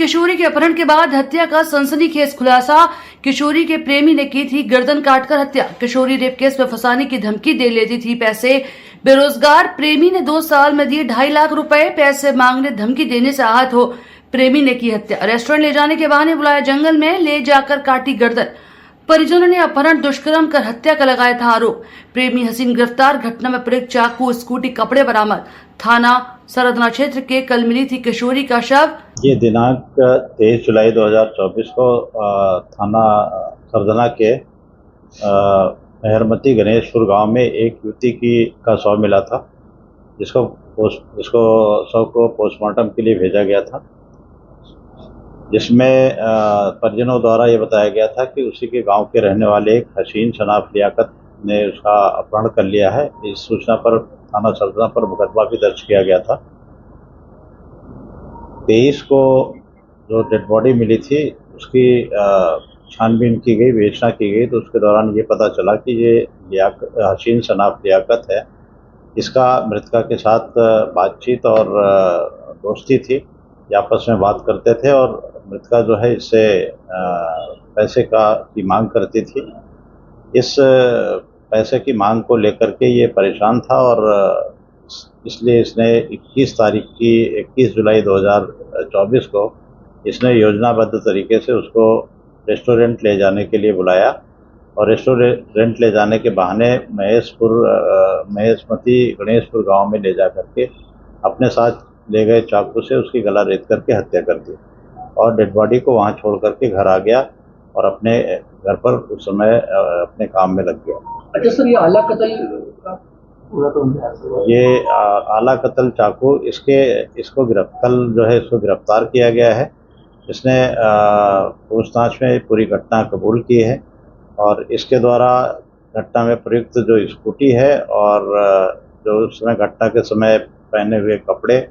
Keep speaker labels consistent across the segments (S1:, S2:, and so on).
S1: किशोरी के अपहरण के बाद हत्या का सनसनीखेज खुलासा। किशोरी के प्रेमी ने की थी गर्दन काटकर हत्या। किशोरी रेप केस में फंसाने की धमकी दे लेती थी पैसे। बेरोजगार प्रेमी ने 2 साल में दिए 2.5 लाख रुपए। पैसे मांगने धमकी देने से आहत हो प्रेमी ने की हत्या। रेस्टोरेंट ले जाने के बहाने बुलाया, जंगल में ले जाकर काटी गर्दन। परिजनों ने अपहरण दुष्कर्म कर हत्या का लगाया था आरोप। प्रेमी हसीन गिरफ्तार। घटना में प्रयुक्त चाकू, स्कूटी, कपड़े बरामद। थाना सरदना क्षेत्र के कल मिली थी किशोरी का शव।
S2: ये दिनांक 23 जुलाई 2024 को थाना सरदना के मेहरमती गणेशपुर गांव में एक युवती का शव मिला था, जिसको शव को पोस्टमार्टम के लिए भेजा गया था, जिसमें परिजनों द्वारा ये बताया गया था कि उसी के गांव के रहने वाले एक हसीन शनाफ लियाकत ने उसका अपहरण कर लिया है। इस सूचना पर थाना सरदना पर मुकदमा भी दर्ज किया गया था। 23 को जो डेड बॉडी मिली थी उसकी छानबीन की गई, विवेचना की गई, तो उसके दौरान ये पता चला कि ये हसीन शनाफ लियाकत है। इसका मृतका के साथ बातचीत और दोस्ती थी, ये आपस में बात करते थे और मृतका जो है इससे पैसे की मांग करती थी। इस पैसे की मांग को लेकर के ये परेशान था और इसलिए इसने 21 जुलाई 2024 को इसने योजनाबद्ध तरीके से उसको रेस्टोरेंट ले जाने के लिए बुलाया और रेस्टोरेंट ले जाने के बहाने महेशमती गणेशपुर गांव में ले जा करके अपने साथ ले गए चाकू से उसकी गला रेत करके हत्या कर दी और डेड बॉडी को वहां छोड़ करके घर आ गया और अपने घर पर उस समय अपने काम में लग गया।
S3: अच्छा सर, ये आला कत्ल का
S2: ये आला कत्ल चाकू इसको कल जो है इसको गिरफ्तार किया गया है। इसने पूछताछ में पूरी घटना कबूल की है और इसके द्वारा घटना में प्रयुक्त जो स्कूटी है और जो उसने घटना के समय पहने हुए कपड़े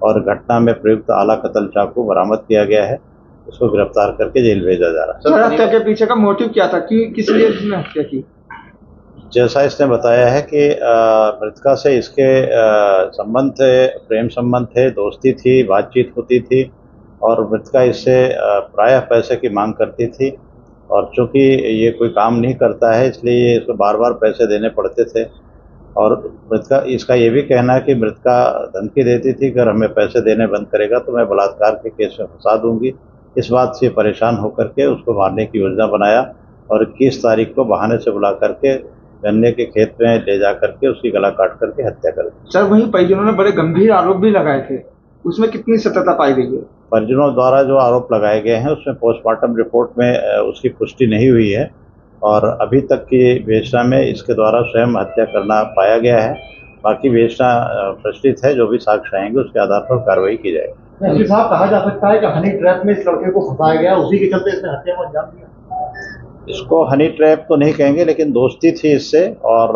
S2: और घटना में प्रयुक्त आला कत्ल चाकू बरामद किया गया है। उसको गिरफ्तार करके जेल भेजा जा रहा है।
S3: सर, हत्या के पीछे का मोटिव क्या था, किस लिए इसने हत्या की?
S2: जैसा इसने बताया है कि मृतका से इसके संबंध थे, प्रेम संबंध थे, दोस्ती थी, बातचीत होती थी और मृतका इससे प्रायः पैसे की मांग करती थी और चूंकि ये कोई काम नहीं करता है इसलिए इसको बार बार पैसे देने पड़ते थे और मृतका इसका ये भी कहना है कि मृतका धमकी देती थी कि अगर हमें पैसे देने बंद करेगा तो मैं बलात्कार के केस में फंसा दूंगी। इस बात से परेशान होकर के उसको मारने की योजना बनाया और 21 तारीख को बहाने से बुला करके गन्ने के खेत में ले जा करके उसकी गला काट करके हत्या कर दी।
S3: सर, वहीं परिजनों ने बड़े गंभीर आरोप भी लगाए थे, उसमें कितनी सत्यता पाई गई है?
S2: परिजनों द्वारा जो आरोप लगाए गए हैं उसमें पोस्टमार्टम रिपोर्ट में उसकी पुष्टि नहीं हुई है और अभी तक की विवेचना में इसके द्वारा स्वयं हत्या करना पाया गया है। बाकी विवेचना प्रचलित है, जो भी साक्ष्य आएंगे उसके आधार पर कार्रवाई की जाएगी।
S4: साहब, कहा जा सकता है कि हनी ट्रैप में इस लड़के को फंसाया गया, उसी के चलते इसने हत्या को अंजाम दिया?
S2: इसको हनी ट्रैप तो नहीं कहेंगे, लेकिन दोस्ती थी इससे और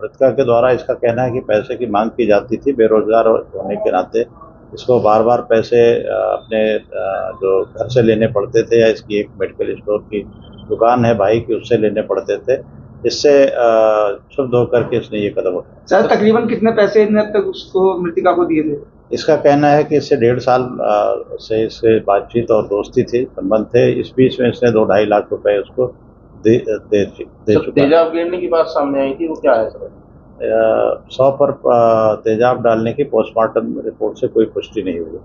S2: मृतका के द्वारा इसका कहना है कि पैसे की मांग की जाती थी। बेरोजगार होने के नाते इसको बार बार पैसे अपने जो घर से लेने पड़ते थे या इसकी एक मेडिकल स्टोर की दुकान है भाई की, उससे लेने पड़ते थे। इससे क्षुब्ध होकर के इसने ये कदम उठाया।
S3: सर, तकरीबन कितने पैसे इसने अब तक उसको मृतिका को दिए थे?
S2: इसका कहना है कि इससे 1.5 साल से इससे बातचीत और दोस्ती थी, संबंध थे। इस बीच में इसने 2-2.5 लाख रुपए उसको दे चुका।
S5: तेजाब गिरने की बात सामने आई थी, वो क्या है सर?
S2: 100 पर तेजाब डालने की पोस्टमार्टम रिपोर्ट से कोई पुष्टि नहीं हुई।